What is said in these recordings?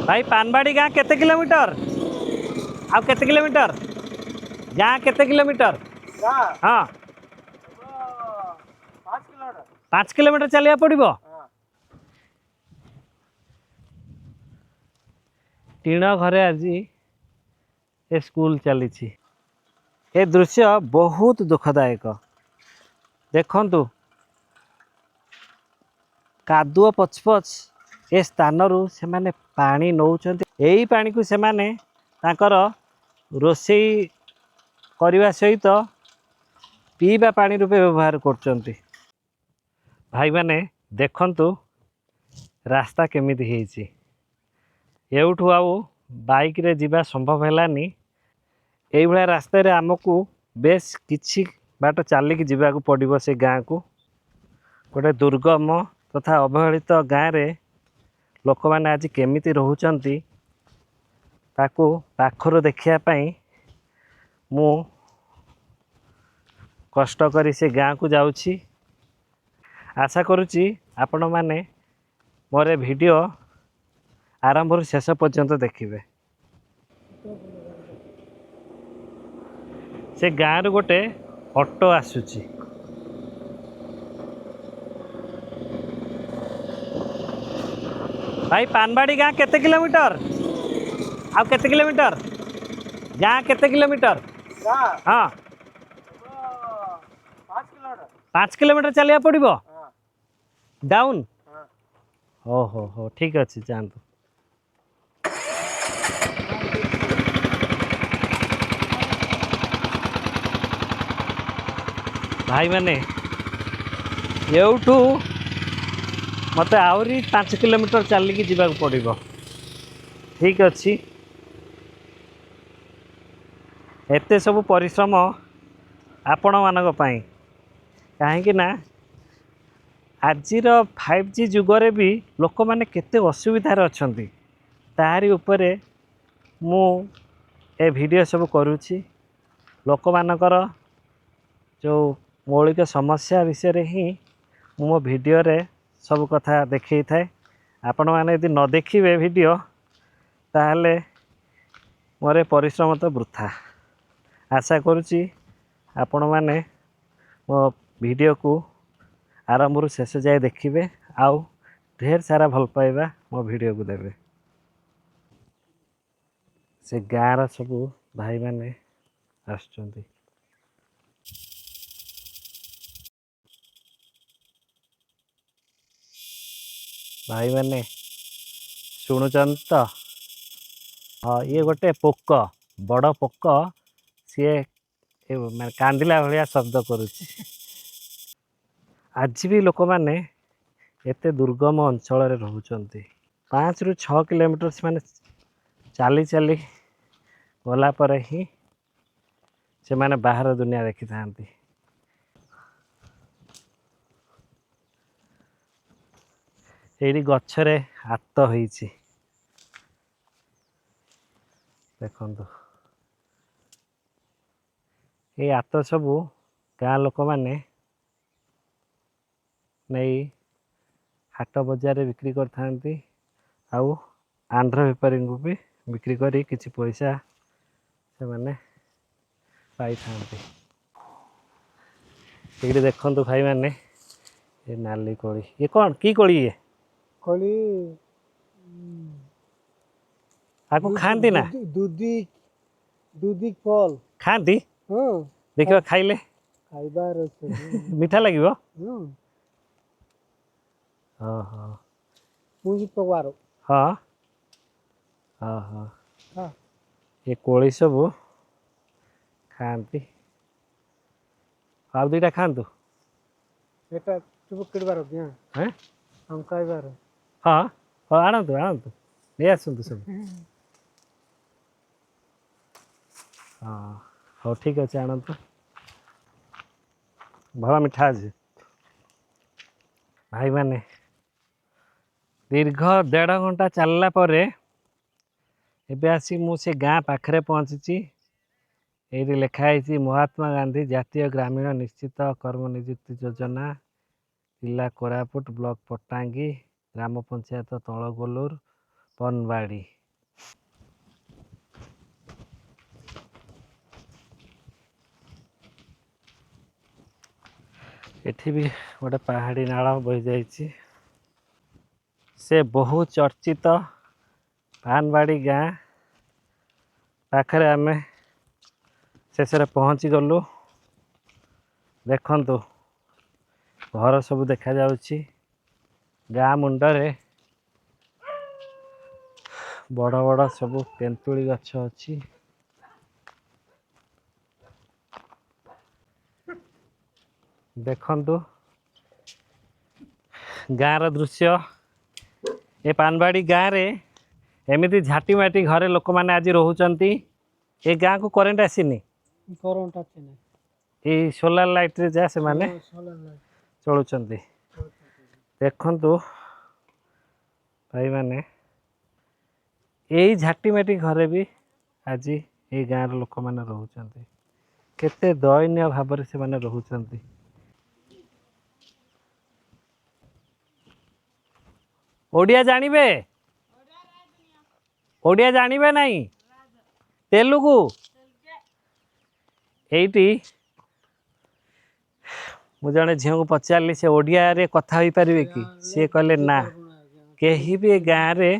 भाई पानबाड़ी गाँ केते किलोमीटर आउ केते किलोमीटर गाँ केते किलोमीटर हाँ 5 किलोमीटर चलिया पड़ो टीण घरे आज ए स्कूल चली ए दृश्य बहुत दुखदायक देखंतु कादुओ पचपच ए स्थान से माने पानी नौचंती एही पानी को से माने तांकर रोषेई करने सहित पीवा पानी रूपे व्यवहार करचंती भाई माने देखंतु रास्ता केमिति हेची एउठू आउ बाइक रे जीवा संभव हेलानी एई भला रास्ता रे हमकू बेस किछि बाट चलिक जीवाक पड़िबो से गाँ को गोटे दुर्गम तथा अवहेलित गाँ रे लोक मैंने आज केमिति रहउचंती ताकू पाखर देखिया पई मु कष्ट करी से गाँ को जाउछि आशा करुच्ची आपण माने मोर वीडियो आरंभ शेष पर्यंत देखिए से गाँ रु गोटे ऑटो आसुची भाई पानबाड़ी गाँ केते किलोमीटर आउ केते किलोमीटर गाँ केते किलोमीटर हाँ 5 किलोमीटर चलिया पड़ो डाउन हो ठीक अच्छे जातु भाई मैंने एठू मत आहरी 5 किलोमीटर चलिकी जीवाक पड़ो ठीक अच्छी एते सब परिश्रम आपण मानक पई कहीं ना आजिर 5G जुगरे भी लोक मैंने केते असुविधार अछंती तारी उपरे मु ए वीडियो सब करुछि लोक मानकर जो मौलिक समस्या विषय रे ही मो वीडियो रे सब कथा देखई थाए आपण माने यदि न देखिबे वीडियो ताहले मोरे परिश्रम तो वृथा आशा करुछि आपण माने मो वीडियो को आरंभ शेष जाए देखिए आउ ढेर सारा भल पाइबा मो वीडियो को देवे से गाँव सब भाई माने आसुचंती भाई माने शुणुचन तो हाँ ये गोटे पोक बड़ पोक सी मैं कांदिला भाया शब्द करुच्ची आज भी लोक मैंने एते दुर्गम अंचल रोचंती 5 ରୁ 6 किलोमीटर से माने चाली चाली गला पर ही से माने बाहर दुनिया देखी थांती एडी गछरे हाथ होईची देखंतु ये हाथ सब गाँ लोक मैंने नहीं हाट बजार बिक्री करथांती आउ आंध्र बेपारी को भी बिक्री करी किछि पैसा से माने पाई थांती ये देखंतु भाई माने ये नाली कोली ये कौन की कोली ये कोली आपको खांती ना दूधी दूधी फल खांती हाँ देखिबा खाइले खाइबार मीठा लागिबो हाँ ओहो मुझे पवार हाँ हाँ हाँ ये कोली सब खांती आप दुईटा खांतु बेटा तू किड़बार दिया हैं हम खाइबार हाँ हाँ आणतु आणतु नहीं आसतु सब हाँ हाँ ठीक अच्छे आणतु भला मिठा अच्छे भाई माने दीर्घ 1.5 घंटा चलला परे एबे आसी मु से गाँ पाखरे पहुँची ये लिखाई महात्मा गांधी जातीय ग्रामीण निश्चित कर्म नियुक्ति योजना जिला कोरापुट ब्लॉक पट्टांगी ग्राम पंचायत तलगोलूर ପନବାଡ଼ି। ଏଠି ବି ଗୋଟେ ପାହାଡ଼ି ନାଳ ବହି ଯାଇଛି। ସେ ବହୁ ଚର୍ଚ୍ଚିତ ପାନବାଡ଼ି ଗାଁ ପାଖରେ ଆମେ ଶେଷରେ ପହଞ୍ଚି ଗଲୁ। ଦେଖନ୍ତୁ ଘର ସବୁ ଦେଖାଯାଉଛି। ଗାଁ ମୁଣ୍ଡରେ ବଡ଼ ବଡ଼ ସବୁ ତେନ୍ତୁଳି ଗଛ ଅଛି। ଦେଖନ୍ତୁ ଗାଁର ଦୃଶ୍ୟ। ଏ ପାନବାଡ଼ି ଗାଁରେ ଏମିତି ଝାଟି ମାଟି ଘରେ ଲୋକମାନେ ଆଜି ରହୁଛନ୍ତି। ଏ ଗାଁକୁ କରେଣ୍ଟ ଆସିନି। କରେଣ୍ଟ ଅଛି ନା? ଏଇ ସୋଲାର ଲାଇଟ୍ରେ ଯାହା ସେମାନେ solar light। ଚଳୁଛନ୍ତି। ଦେଖନ୍ତୁ ଭାଇମାନେ, ଏଇ ଝାଟି ମାଟି ଘରେ ବି ଆଜି ଏଇ ଗାଁର ଲୋକମାନେ ରହୁଛନ୍ତି। କେତେ ଦୟନୀୟ ଭାବରେ ସେମାନେ ରହୁଛନ୍ତି। ଓଡ଼ିଆ ଜାଣିବେ? ଓଡ଼ିଆ ଜାଣିବେ ନାହିଁ? ତେଲୁଗୁ? ଏଇଠି ମୁଁ ଜଣେ ଝିଅଙ୍କୁ ପଚାରିଲି ସେ ଓଡ଼ିଆରେ କଥା ହୋଇପାରିବେ କି? ସିଏ କହିଲେ ନା, କେହି ବି ଏ ଗାଁରେ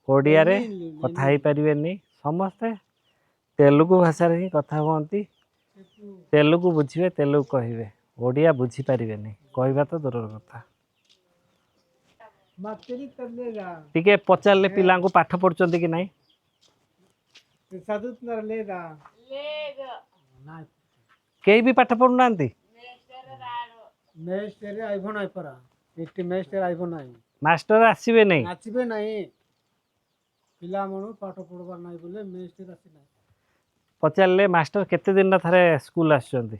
ଓଡ଼ିଆରେ କଥା ହେଇପାରିବେନି। ସମସ୍ତେ ତେଲୁଗୁ ଭାଷାରେ ହିଁ କଥା ହୁଅନ୍ତି। ତେଲୁଗୁ ବୁଝିବେ, ତେଲୁଗୁ କହିବେ, ଓଡ଼ିଆ ବୁଝିପାରିବେନି, କହିବା ତ ଦୂରର କଥା। ଟିକେ ପଚାରିଲେ ପିଲାଙ୍କୁ ପାଠ ପଢ଼ୁଛନ୍ତି କି ନାହିଁ? କେହି ବି ପାଠ ପଢ଼ୁନାହାନ୍ତି। ମାଷ୍ଟର ଆସିବେ ନାହିଁ। ଆସିବେ ନାହିଁ। ପିଲାମାନଙ୍କୁ ପାଠ ପଢ଼ବାର ନାହିଁ ବୋଲେ ମେଷ୍ଟରେ ଆସିନାହିଁ। ପଚାରିଲେ ମାଷ୍ଟର କେତେ ଦିନ ଥରେ ସ୍କୁଲ ଆସୁଛନ୍ତି?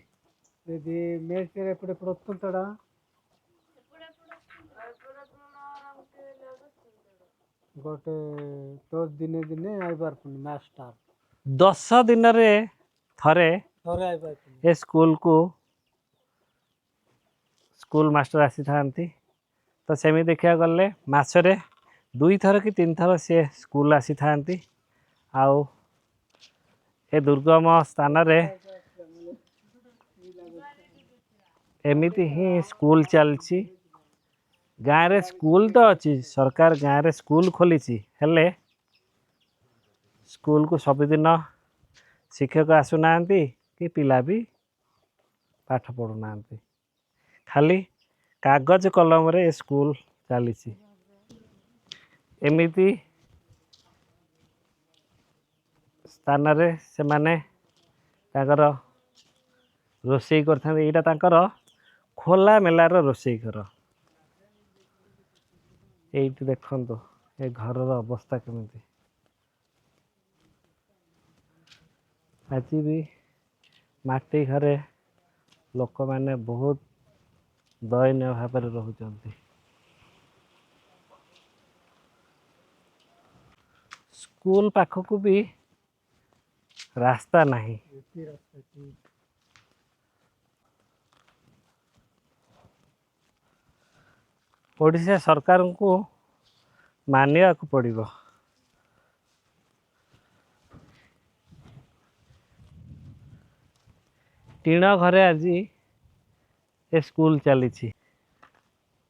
ଯଦି ମେଷ୍ଟରେ ଏପଟେ ପ୍ରଥମତଡ଼ା ଗୋଟେ ତ ଦିନେ ଦିନେ ଆଇବାର ପୁଣି ମାଷ୍ଟର 10 ଦିନରେ ଥରେ ଥରେ ଆଇବାର ପୁଣି। ଏ ସ୍କୁଲକୁ ସ୍କୁଲ ମାଷ୍ଟର ଆସିଥାନ୍ତି। ତ ସେମିତି ଦେଖିବାକୁ ଗଲେ ମାସରେ 2 ଥର କି 3 ଥର ସେ ସ୍କୁଲ ଆସିଥାନ୍ତି। ଆଉ ଏ ଦୁର୍ଗମ ସ୍ଥାନରେ ଏମିତି ହିଁ ସ୍କୁଲ ଚାଲିଛି। ଗାଁରେ ସ୍କୁଲ ତ ଅଛି, ସରକାର ଗାଁରେ ସ୍କୁଲ ଖୋଲିଛି, ହେଲେ ସ୍କୁଲକୁ ସବୁଦିନ ଶିକ୍ଷକ ଆସୁନାହାନ୍ତି କି ପିଲା ବି ପାଠ ପଢ଼ୁନାହାନ୍ତି। ଖାଲି କାଗଜ କଲମରେ ଏ ସ୍କୁଲ ଚାଲିଛି। ଏମିତି ସ୍ଥାନରେ ସେମାନେ ତାଙ୍କର ରୋଷେଇ କରିଥାନ୍ତି। ଏଇଟା ତାଙ୍କର ଖୋଲା ମେଲାର ରୋଷେଇ ଘର। ଏଇଠି ଦେଖନ୍ତୁ ଏ ଘରର ଅବସ୍ଥା କେମିତି। ଆଜି ବି ମାଟି ଘରେ ଲୋକମାନେ ବହୁତ ଦୟନୀୟ ଭାବରେ ରହୁଛନ୍ତି। ସ୍କୁଲ ପାଖକୁ ବି ରାସ୍ତା ନାହିଁ। ଓଡ଼ିଶା ସରକାରଙ୍କୁ ମାନିବାକୁ ପଡ଼ିବ। ଟିଣ ଘରେ ଆଜି ଏ ସ୍କୁଲ ଚାଲିଛି।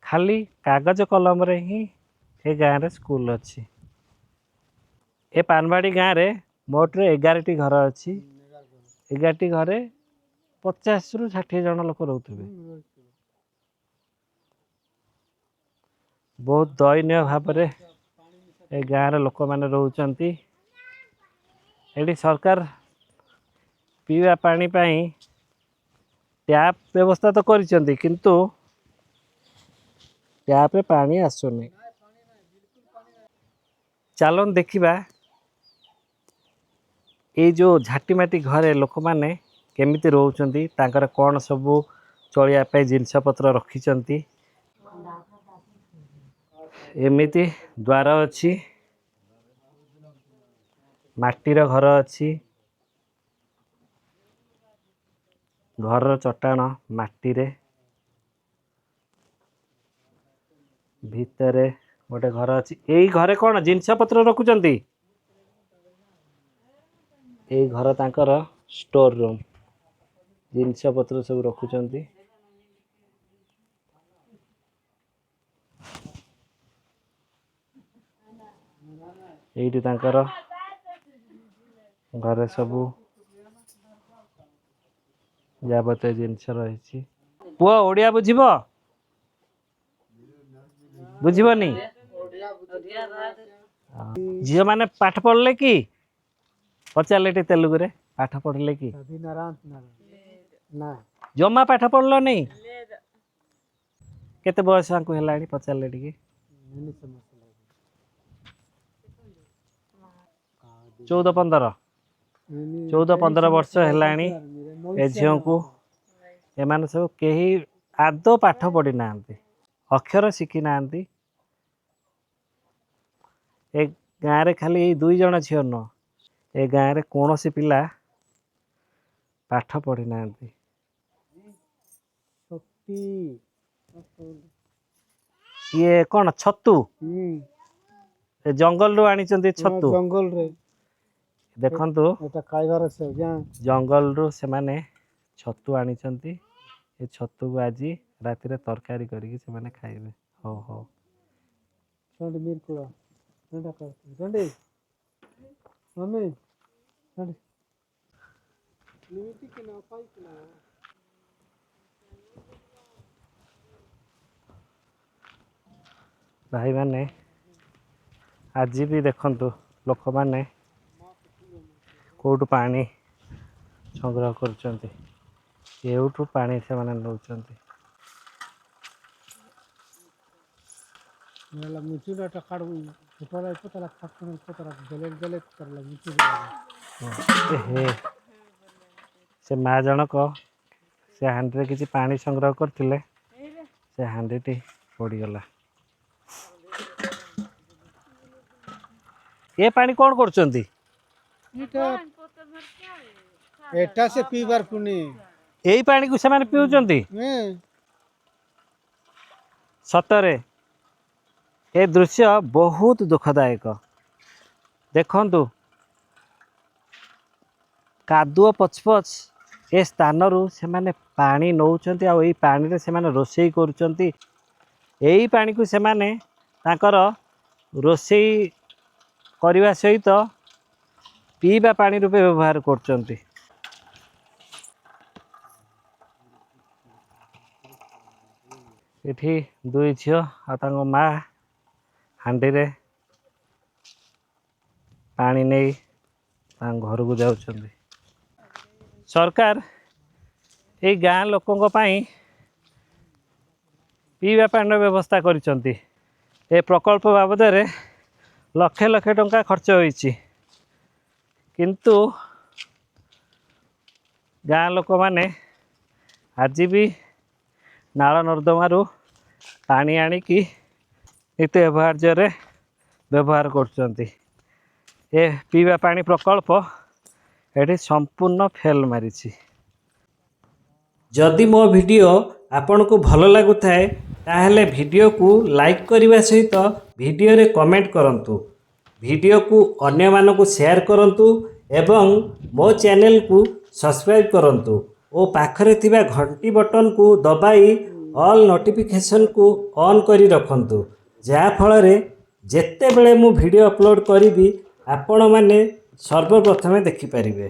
ଖାଲି କାଗଜ କଲମରେ ହିଁ ଏ ଗାଁରେ ସ୍କୁଲ ଅଛି। ଏ ପାନବାଡ଼ି ଗାଁରେ ମୋଟରେ 11ଟି ଘର ଅଛି। 11ଟି ଘରେ 50ରୁ 60 ଜଣ ଲୋକ ରହୁଥିବେ। ବହୁତ ଦୟନୀୟ ଭାବରେ ଏ ଗାଁର ଲୋକମାନେ ରହୁଛନ୍ତି। ଏଠି ସରକାର ପିଇବା ପାଣି ପାଇଁ ଟ୍ୟାପ୍ ବ୍ୟବସ୍ଥା ତ କରିଛନ୍ତି, କିନ୍ତୁ ଟ୍ୟାପରେ ପାଣି ଆସୁନି। ଚାଲନ୍ତୁ ଦେଖିବା ଏଇ ଯେଉଁ ଝାଟି ମାଟି ଘରେ ଲୋକମାନେ କେମିତି ରହୁଛନ୍ତି, ତାଙ୍କର କ'ଣ ସବୁ ଚଳିବା ପାଇଁ ଜିନିଷପତ୍ର ରଖିଛନ୍ତି। ଏମିତି ଦ୍ୱାର ଅଛି, ମାଟିର ଘର ଅଛି। ଘରର ଚଟାଣ ମାଟିରେ, ଭିତରେ गोटे घर अच्छी यही घरे कौन जिनस पत्र रखुंट यही घर तांकर स्टोर रूम जिनस पत्र सब रखुंट यही तांकर घरे सबू जाबत जिनस रही पुआ ओडिया बुझीब बुझीबनी झील मैंने पाठ पढ़ले कि पचारे टे तेलुगु रे पाठ पढ़ले कि ना जमा पाठ पढ़ल नहीं केते बयस है पचारे टे 14-15 वर्ष है ए झील को एमाने सब कहीं आदौ पाठ पढ़ी ना अक्षर शिखी ना ए गाँव में खाली 2 जन झील नुह ए गाँव में कौन सी पिला पाठ पढ़ी ना ये कौन छतु जंगल रू आनी छतु जंगल रे देखंतु एटा खाइबार से जंगल रू से माने छतु आनी ये छतु को आज राति रे तरकारी करके से माने खाइबे हो हो चंडी मिरकुड़ा चंडा कर चंडी मम्मी चंडी लिमिटी के ना पाई के ना भाई माने आज भी देखंतु लोक माने कोटू पानी संग्रह कर एवठू पानी से माने नौचंती मेला मुचुरा टकाड़ फुटला पतला फटन पतला गले गले करला मुचुरा हे से माँ जनक से हांडी किसी पानी संग्रह करथिले से हांडी पड़गला ये पानी कौन करचंती एटा से पीबार पुनी यही पानी को से माने पिउचंती सतरे ए दृश्य बहुत दुखदायक देखंतु कादुआ पचपच ए स्थान रु से माने पानी नौचंती आ पानी रे से माने रोसई करूचंती यही पानी को से माने तांकर रोसई करने सहित पीवा पानी रूपे व्यवहार करचंती एठी 2 झील आ माँ हांडी रे पानी नहीं घर को जाउछंती सरकार ये गाँ लोकों पीवा पानी व्यवस्था करिसंती ए प्रकल्प बाबद रे लक्षे लक्षे टंका खर्च होइछि किंतु गाँ लोक माने आज भी नाल नर्दमारू पानी आनिकी नित्य व्यवहार्य व्यवहार करचंती ए पीवा पानी प्रकल्प एटी संपूर्ण फेल मारिछि जदि मो वीडियो आपन को भल लगुथाए ताहले वीडियो को लाइक करने सहित वीडियो रे कमेंट करंतु वीडियो को अन्य मानकु शेयर करंतु एवं मो चैनल को सब्सक्राइब करंतु ओ पाखरे थिबा घंटी बटन को दबाई ऑल नोटिफिकेशन को ऑन करी रखंतु जा फଳରେ जेते बेले मु वीडियो अपलोड करिबी आपण माने सर्वप्रथमे देखि परिबे।